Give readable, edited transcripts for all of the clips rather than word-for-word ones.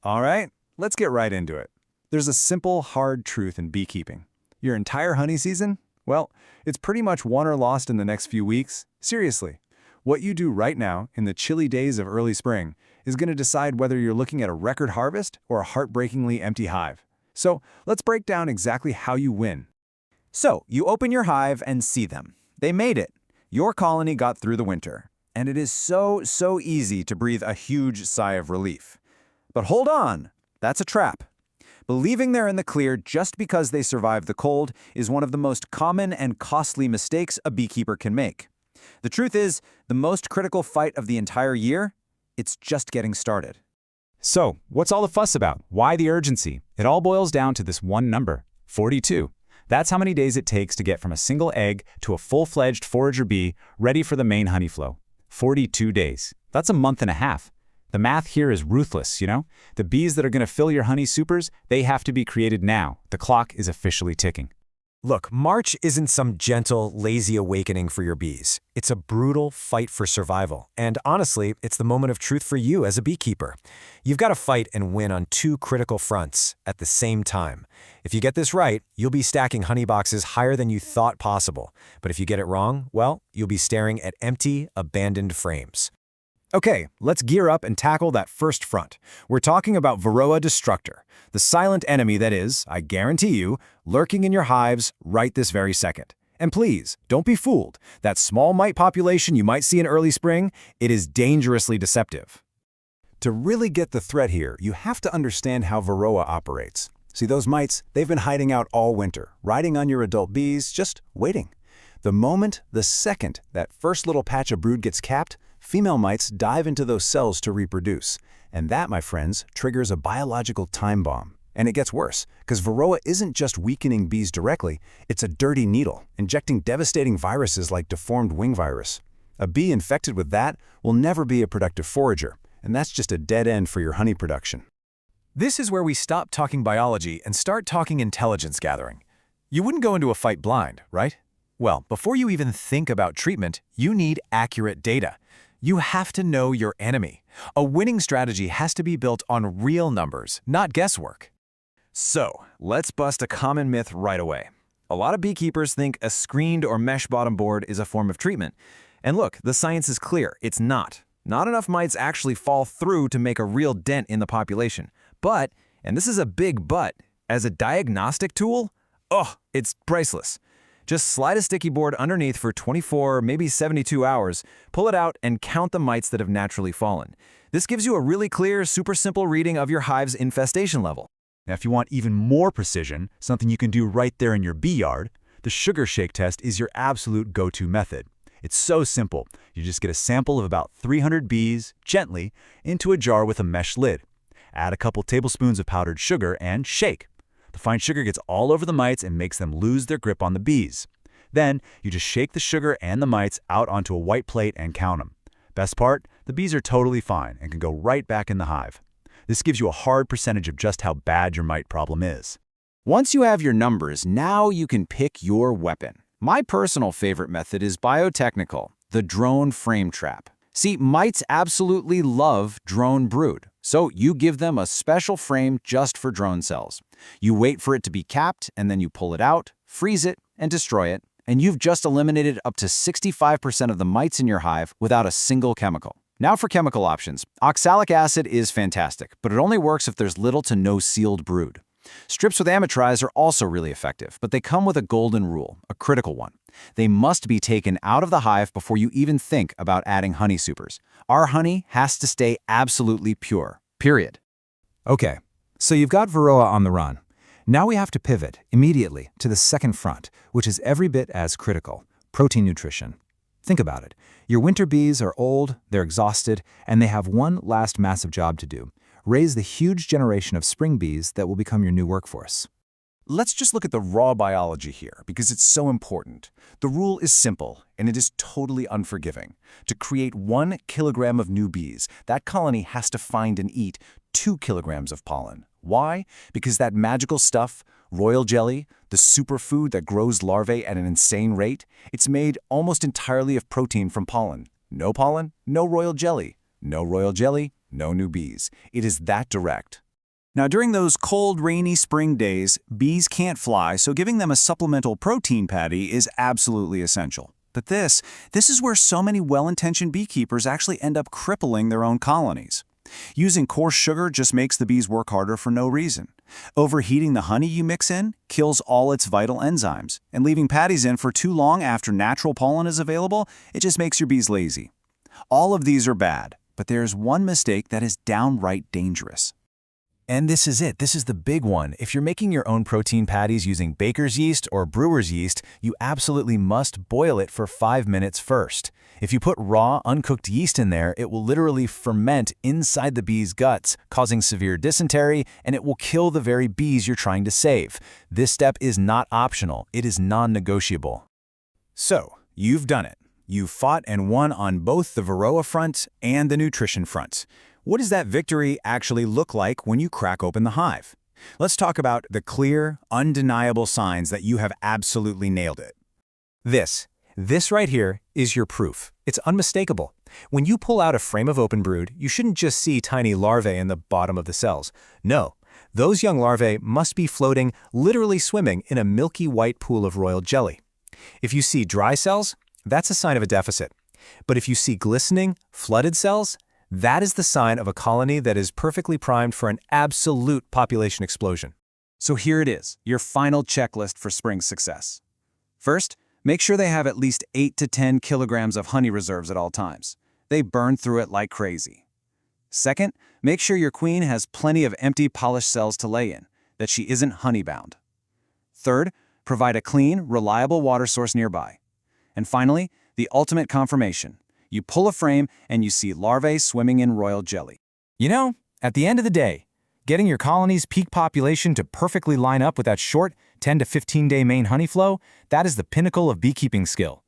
All right, let's get right into it. There's a simple, hard truth in beekeeping. Your entire honey season? Well, it's pretty much won or lost in the next few weeks. Seriously. What you do right now, in the chilly days of early spring, is going to decide whether you're looking at a record harvest or a heartbreakingly empty hive. So, let's break down exactly how you win. So, you open your hive and see them. They made it. Your colony got through the winter. And it is so easy to breathe a huge sigh of relief. But hold on, that's a trap. Believing they're in the clear just because they survived the cold is one of the most common and costly mistakes a beekeeper can make. The truth is, the most critical fight of the entire year, it's just getting started. So, what's all the fuss about? Why the urgency? It all boils down to this one number, 42. That's how many days it takes to get from a single egg to a full-fledged forager bee ready for the main honey flow. 42 days. That's a month and a half. The math here is ruthless, you know? The bees that are going to fill your honey supers, they have to be created now. The clock is officially ticking. Look, March isn't some gentle, lazy awakening for your bees. It's a brutal fight for survival. And honestly, it's the moment of truth for you as a beekeeper. You've got to fight and win on two critical fronts at the same time. If you get this right, you'll be stacking honey boxes higher than you thought possible. But if you get it wrong, well, you'll be staring at empty, abandoned frames. Okay, let's gear up and tackle that first front. We're talking about Varroa destructor, the silent enemy that is, I guarantee you, lurking in your hives right this very second. And please, don't be fooled. That small mite population you might see in early spring, it is dangerously deceptive. To really get the threat here, you have to understand how Varroa operates. See, those mites, they've been hiding out all winter, riding on your adult bees, just waiting. The second that first little patch of brood gets capped, female mites dive into those cells to reproduce. And that, my friends, triggers a biological time bomb. And it gets worse, because Varroa isn't just weakening bees directly, it's a dirty needle, injecting devastating viruses like deformed wing virus. A bee infected with that will never be a productive forager, and that's just a dead end for your honey production. This is where we stop talking biology and start talking intelligence gathering. You wouldn't go into a fight blind, right? Well, before you even think about treatment, you need accurate data. You have to know your enemy. A winning strategy has to be built on real numbers, not guesswork. So, let's bust a common myth right away. A lot of beekeepers think a screened or mesh bottom board is a form of treatment. And look, the science is clear, it's not. Not enough mites actually fall through to make a real dent in the population. But, and this is a big but, as a diagnostic tool, it's priceless. Just slide a sticky board underneath for 24, maybe 72 hours, pull it out, and count the mites that have naturally fallen. This gives you a really clear, super simple reading of your hive's infestation level. Now, if you want even more precision, something you can do right there in your bee yard, the sugar shake test is your absolute go-to method. It's so simple. You just get a sample of about 300 bees, gently, into a jar with a mesh lid. Add a couple tablespoons of powdered sugar and shake. The fine sugar gets all over the mites and makes them lose their grip on the bees. Then, you just shake the sugar and the mites out onto a white plate and count them. Best part, the bees are totally fine and can go right back in the hive. This gives you a hard percentage of just how bad your mite problem is. Once you have your numbers, now you can pick your weapon. My personal favorite method is biotechnical, the drone frame trap. See, mites absolutely love drone brood, so you give them a special frame just for drone cells. You wait for it to be capped, and then you pull it out, freeze it, and destroy it, and you've just eliminated up to 65% of the mites in your hive without a single chemical. Now for chemical options. Oxalic acid is fantastic, but it only works if there's little to no sealed brood. Strips with amitraz are also really effective, but they come with a golden rule, a critical one. They must be taken out of the hive before you even think about adding honey supers. Our honey has to stay absolutely pure, period. Okay, so you've got Varroa on the run. Now we have to pivot immediately to the second front, which is every bit as critical, protein nutrition. Think about it. Your winter bees are old, they're exhausted, and they have one last massive job to do. Raise the huge generation of spring bees that will become your new workforce. Let's just look at the raw biology here, because it's so important. The rule is simple, and it is totally unforgiving. To create 1 kilogram of new bees, that colony has to find and eat 2 kilograms of pollen. Why? Because that magical stuff, royal jelly, the superfood that grows larvae at an insane rate, it's made almost entirely of protein from pollen. No pollen, no royal jelly. No royal jelly, no new bees. It is that direct. Now, during those cold, rainy spring days, bees can't fly, so giving them a supplemental protein patty is absolutely essential. But this is where so many well-intentioned beekeepers actually end up crippling their own colonies. Using coarse sugar just makes the bees work harder for no reason. Overheating the honey you mix in kills all its vital enzymes, and leaving patties in for too long after natural pollen is available, it just makes your bees lazy. All of these are bad, but there's one mistake that is downright dangerous. And this is it. This is the big one. If you're making your own protein patties using baker's yeast or brewer's yeast, you absolutely must boil it for 5 minutes first. If you put raw, uncooked yeast in there, it will literally ferment inside the bee's guts, causing severe dysentery, and it will kill the very bees you're trying to save. This step is not optional. It is non-negotiable. So, you've done it. You've fought and won on both the Varroa front and the nutrition front. What does that victory actually look like when you crack open the hive? Let's talk about the clear, undeniable signs that you have absolutely nailed it. This right here is your proof. It's unmistakable. When you pull out a frame of open brood, you shouldn't just see tiny larvae in the bottom of the cells. No, those young larvae must be floating, literally swimming, in a milky white pool of royal jelly. If you see dry cells, that's a sign of a deficit. But if you see glistening, flooded cells, that is the sign of a colony that is perfectly primed for an absolute population explosion. So here it is, your final checklist for spring success. First, make sure they have at least 8 to 10 kilograms of honey reserves at all times. They burn through it like crazy. Second, make sure your queen has plenty of empty polished cells to lay in, that she isn't honey-bound. Third, provide a clean, reliable water source nearby. And finally, the ultimate confirmation. You pull a frame and you see larvae swimming in royal jelly. You know, at the end of the day, getting your colony's peak population to perfectly line up with that short 10 to 15-day main honey flow, that is the pinnacle of beekeeping skill.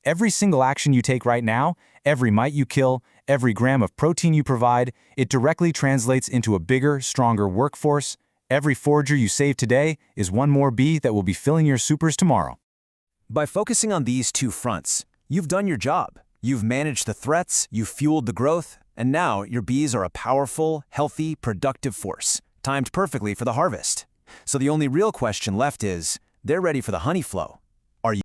Every single action you take right now, every mite you kill, every gram of protein you provide, it directly translates into a bigger, stronger workforce. Every forager you save today is one more bee that will be filling your supers tomorrow. By focusing on these two fronts, you've done your job. You've managed the threats, you've fueled the growth, and now your bees are a powerful, healthy, productive force, timed perfectly for the harvest. So the only real question left is, they're ready for the honey flow.